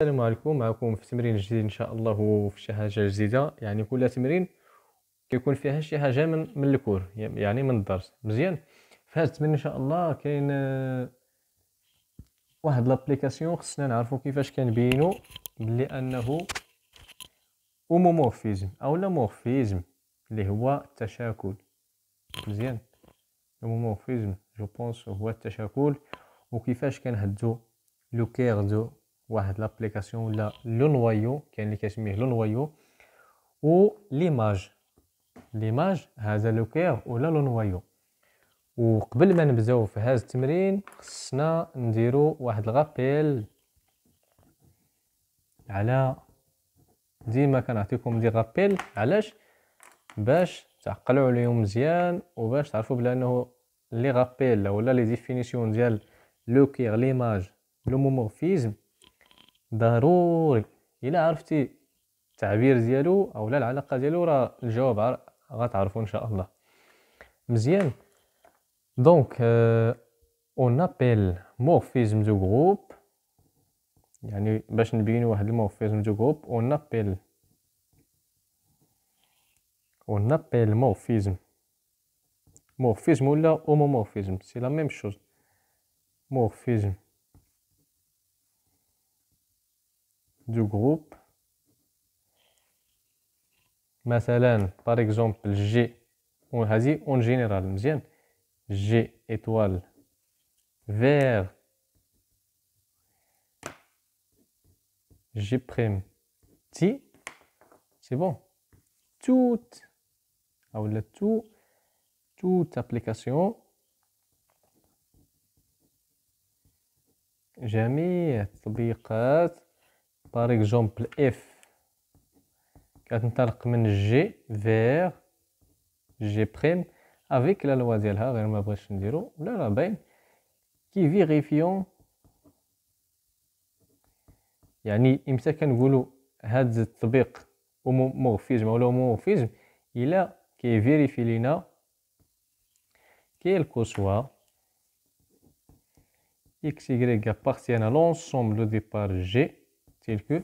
السلام عليكم. معكم في تمرين جديد ان شاء الله وفي شي حاجه جديده. يعني كل تمرين كيكون فيها شي حاجه من الكور، يعني من الدرس. مزيان. في هذا التمرين ان شاء الله كاين واحد لابليكاسيون خصنا نعرفوا كيفاش كنبينوا بلي انه اومومورفيزم او لا مورفيزم اللي هو التشاكل. مزيان. اومومورفيزم جو بونس هو التشاكل، وكيفاش كنهدو لو كير دو واحد لابليكاسيون ولا لو نوايو. كاين اللي كيسميه لو نوايو و ليماج هذا لو كير ولا لو نوايو. وقبل ما نبداو في هذا التمرين خصنا نديرو واحد الغابيل على ديما كنعطيكم دي غابيل. علاش؟ باش تعقلوا عليهم مزيان وباش تعرفوا بلا انه لي غابيل ولا لي ديفينيسيون ديال لو كير ليماج لومومورفيزم ضروري. الا عرفتي التعبير ديالو او لا العلاقه ديالو راه الجواب غتعرفوا ان شاء الله. مزيان. دونك اون ابل مورفيزم دو جروب، يعني باش نبينوا واحد المورفيزم دو جروب اون ابل مورفيزم ولا اومومورفيزم سي لا ميم شوز. مورفيزم دو جروب مثلا بار اكزومبل جي، وهذه اون جينيرال. مزيان. جي étoile vers G prime T, c'est bon. Toute ou la toute application جميع التطبيقات par exemple F كتنطلق من G vers G prime avec la loi ديالها، غير ما بغيتش نديرو ولا راه باين كي فيريفيون. يعني امتى كنقولوا هذا التطبيق اومومورفيزم ولا هومومورفيزم؟ الا كيفيريفي لينا كو سوا x y appartiennent à l'ensemble de départ G tel que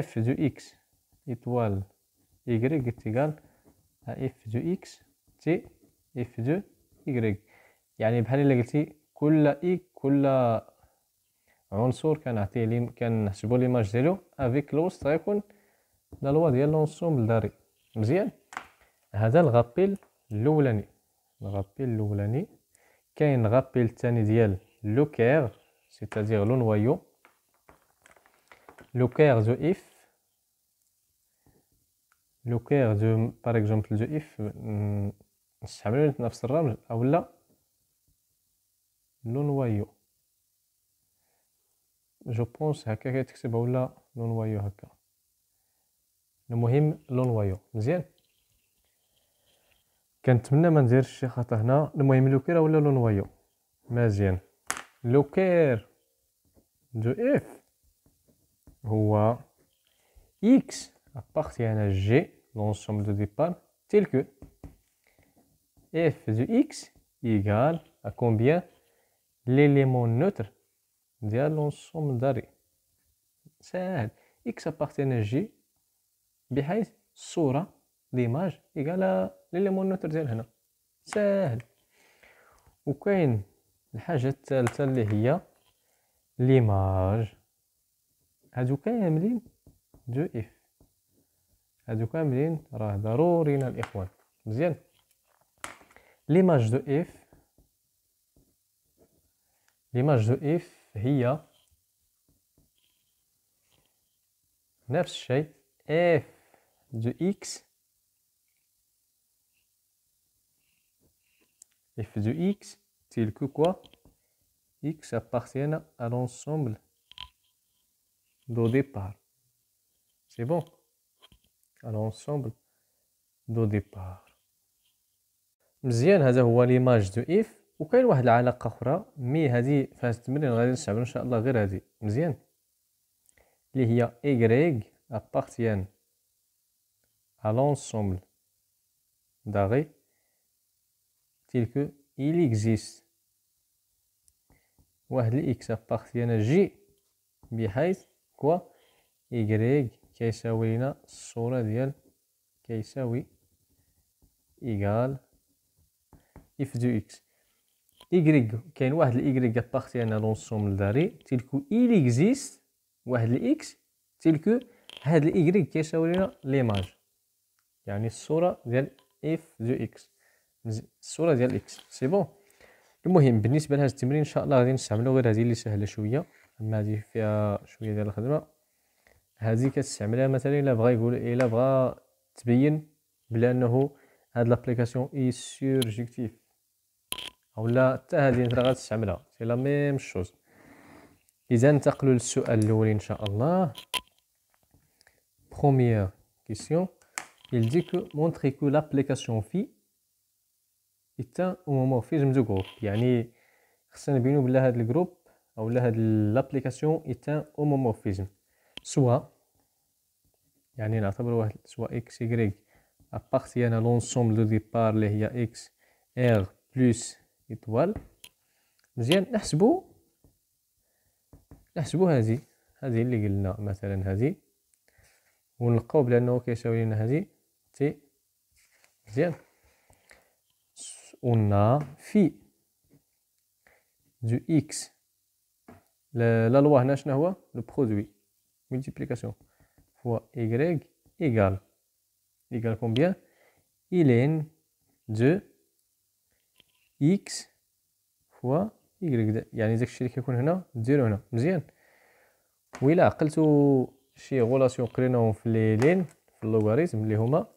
f de x étoile y est égal à f de x t f de y. يعني بحال الا قلتي كل عنصر كنحسبوا ليماج ديالو افيك الوسط غيكون لا لوا ديال لونسومبل داري. مزيان. هذا الغابيل الاولاني. كاين غابيل الثاني ديال لو كير سيتادير لو نوايو. لو كير دو اف بار اكزومبل دو اف نستعملو نفس الرمز اولا لو نوايو. جو بونس هكا كتكتبها ولا لو نوايو هكا. المهم لو نوايو. مزيان. كنتمنى ما نديرش شي خطا هنا. المهم لو كير ولا لو نوايو. مزيان. لو كير دو اف هو x appartient à G, l'ensemble de départ, tel que f de x égale à combien l'élément neutre de l'ensemble d'arrêt. سهل. x appartient à G بحيث الصورة l'image égale l'élément neutre ديال هنا. سهل. وكاين الحاجة الثالثة اللي هي l'image. هادو كاملين دو اف، هادو كاملين راه ضرورينا الاخوان. مزيان. ليماج دو اف هي نفس الشيء اف دو اكس tel que quoi x appartient à l'ensemble d'au départ. C'est bon. à l'ensemble دو ديبار. مزيان. هذا هو ليماج دو اف. وكاين واحد العلاقه اخرى مي هذه في هذا التمرين غادي نستعملو ان شاء الله غير هذه. مزيان. اللي هي y appartient à l'ensemble d'arrêt tel que il existe واحد ال x appartient à G بحيث كوا إيكغيك كيساوي لنا الصورة ديال كيساوي إيكال إف دو إكس. إيكغيك كاين واحد الإيكغيك أبارتيان à l'ensemble d'arrêt tel que il existe واحد الإكس tel que هاد الإيكغيك كيساوي لنا ليماج، يعني الصورة ديال إف دو إكس، الصورة ديال إكس سي بون. المهم بالنسبة لهاد التمرين إن شاء الله غادي نستعملو غير هادي اللي سهلة شوية، أما هادي فيها شوية ديال الخدمة. هادي كتستعملها مثلا إلا بغا تبين بلا أنه هاد لابليكاسيون إي سورجيكتيف، أولا حتى هادي نتا غتستعملها سي لا ميم شوز. إذا ننتقلو للسؤال الأول إن شاء الله. Première question, il dit que montrer que l'application phi est un homomorphisme de groupe. يعني خصنا نبينو بلا هاد الجروب أولا هاد لابليكاسيون est un homomorphisme. soit يعني نعتبرو واحد soit x y appartient à l'ensemble de départ اللي هي x r plus étoile. مزيان نحسبو هادي اللي قلنا مثلا هادي ونلقاو بلانه كيساوي لنا هادي تي. مزيان قلنا في دو اكس لا لوا هنا شنو هو لو برودوي ملتيبليكاسيون فوا y égal combien ln de x فوا y، يعني داكشي اللي كيكون هنا ديرو هنا. مزيان وإلا عقلتو شي غولاسيون قريناهم في لي لين في اللوغاريتم اللي هما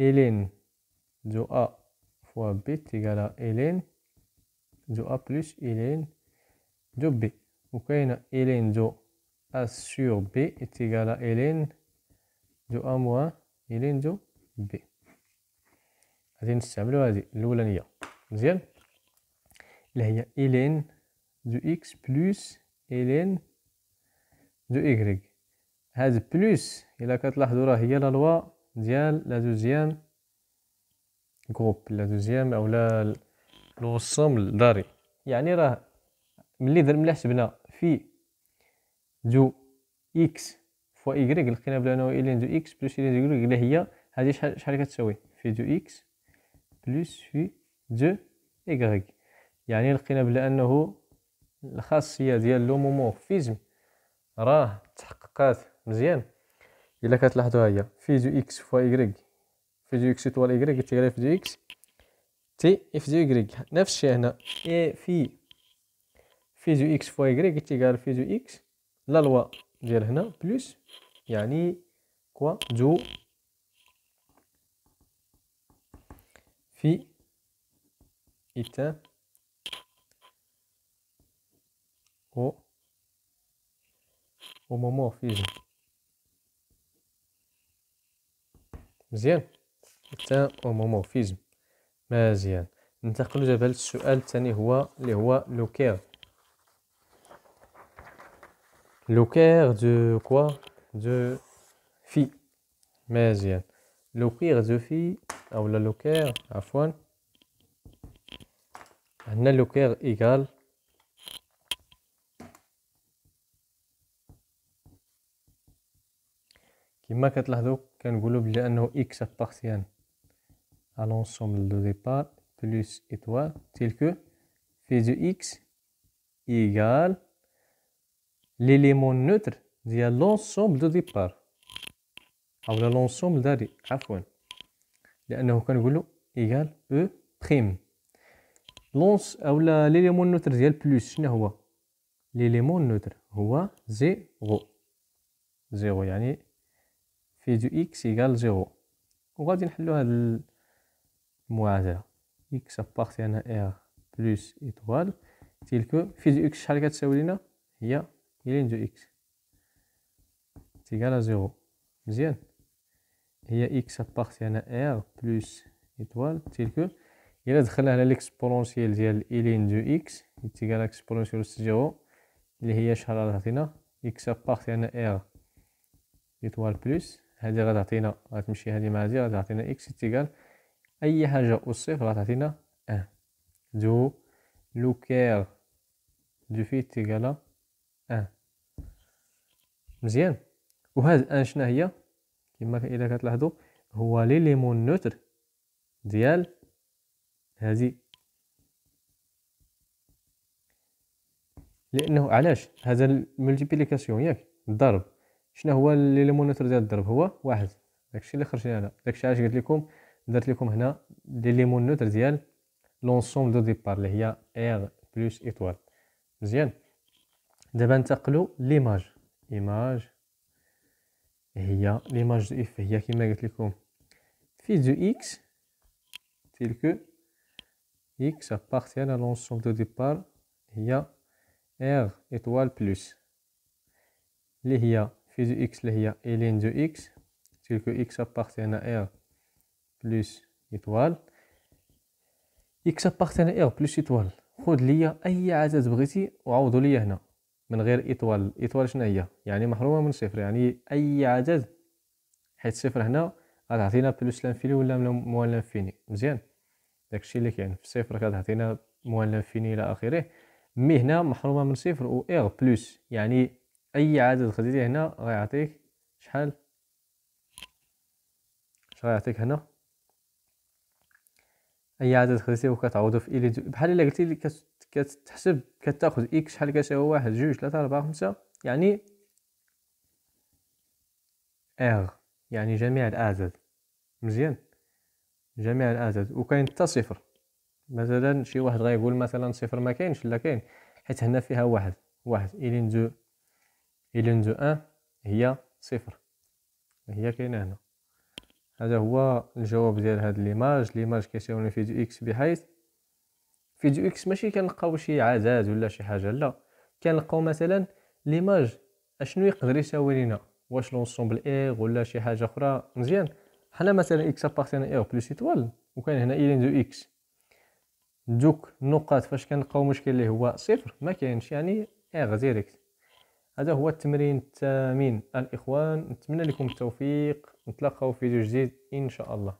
ln دو a فوا b تيغالا ln دو a بلس ln دو b، وكاينه ln دو a sur b تيغالا ln دو a موان ln دو b. غادي نستعملو هادي الاولانيه. مزيان اللي هي ln دو x بلس ln دو y. هاد بلس الا كتلاحظوا راه هي لا لوا ديال لا دوزيام جروب، لا دوزيام اولا لونسومبل داري. يعني راه ملي حسبنا في دو اكس فوا y لقينا بانه لين دو اكس بلس لين دو y اللي هي هذه شحال كتساوي في دو اكس بلس في دو y. يعني لقينا بلا انه الخاصيه ديال لومومورفيزم راه تحققات. مزيان الا كتلاحظوا هي في دو اكس فوا y في دو اكس ايطوال y تيغري في دو اكس تي اف دو y. نفس الشيء هنا اي في دو اكس فوا y تيغال في دو اكس لا لوا ديال هنا بلس يعني كوا دو في إيتان او هومومورفيزم. مزيان إيتان هومومورفيزم. مزيان ننتقلو دابا للسؤال الثاني هو اللي هو لوكير دو كوا دو في. مزيان لوكير دو في اولا لوكير عفوا عندنا لوكير ايكال كما كتلاحظوا كنقولوا بلي انه x appartient à l'ensemble de départ plus étoile tel que phi de x égale l'élément neutre ديال l'ensemble de départ اولا l'ensemble d'arrêt عفوا، لانه كنقولوا égal e prime لونس اولا ليليمون نوتر ديال بلس شنو هو ليليمون نوتر هو زيرو يعني في دو اكس ايكال زيرو. وغادي نحلو هاد المعادله اكس ابارتيان ار بلس ايطوال تيلكو في دو اكس شحال كتساوي لينا هي لين دو اكس تيكال زيرو. مزيان هي اكس ابارتيان ار بلس ايطوال تيلكو إلا دخلنا على ليكسبونونسيال ديال إلين دو إكس تيكال إكسبونونسيال زيرو اللي هي شحال غتعطينا إكس أبارتيان إر إيطوال بلس هادي غتعطينا غتمشي هادي مع هادي غتعطينا إكس تيكال أي حاجة أو صفر غتعطينا أن دو لوكير دو في تيكالا أن. مزيان. وهاد ان شنا هي كما الا كتلاحظوا هو ليليمون نوتر ديال هذه، لانه علاش هذا الملتيبليكاسيون ياك الضرب. شنو هو ليليمون نوتر ديال الضرب؟ هو واحد. داكشي اللي خرج لنا، داكشي علاش قلت لكم درت لكم هنا ليليمون نوتر ديال لونسومبل دو ديبار اللي هي ار بلس ايطوال. مزيان. دابا ننتقلوا ليماج. ايماج هي ليماج دو اف هي كما قلت لكم في دو اكس تيل كو اكس appartient à l'ensemble de départ هي ار ايطوال بلس اللي هي في دو اكس اللي هي الين دو اكس تيل كو اكس appartient à ار بلس ايطوال. اكس appartient à ار بلس ايطوال، خذ ليا اي عدد بغيتي وعوضوا ليا هنا من غير ايطوال. ايطوال شنو هي؟ يعني محرومه من صفر، يعني اي عدد، حيت صفر هنا غتعطينا بلس لانفيني ولا موان لانفيني. مزيان. داكشي اللي كاين في صفر كتعطينا موان لانفيني الى اخره، مي هنا محرومه من صفر و ار بلس، يعني اي عدد خديتيه هنا غيعطيك شحال؟ اش غيعطيك هنا؟ اي عدد خديتيه وكتعوضو في الي بحال الا قلتي لي كتحسب كتاخذ اكس شحال كتساوي واحد جوج ثلاثة أربعة خمسة، يعني ار يعني جميع الاعداد. مزيان. جميع الاعداد وكاين حتى صفر. مثلا شي واحد غيقول مثلا صفر ما كاينش، لا كاين، حيت هنا فيها واحد. واحد الين دو ان هي صفر، هي كاينه هنا. هذا هو الجواب ديال هاد ليماج كيساوي في دو اكس، بحيث في دو اكس ماشي كنلقاو شي عدد ولا شي حاجه، لا، كنلقاو مثلا ليماج اشنو يقدر يساوي لنا، واش لونسومبل ايغ ولا شي حاجه اخرى. مزيان. حنا مثلا اكس ابارتين ايغ بلس ايطوال وكاين هنا الين دو اكس، دوك النقاط فاش كنلقاو مشكل اللي هو صفر ما كاينش، يعني ايغ ديريكت. هذا هو التمرين الثامن الاخوان، نتمنى لكم التوفيق، نتلاقاو في فيديو جديد ان شاء الله.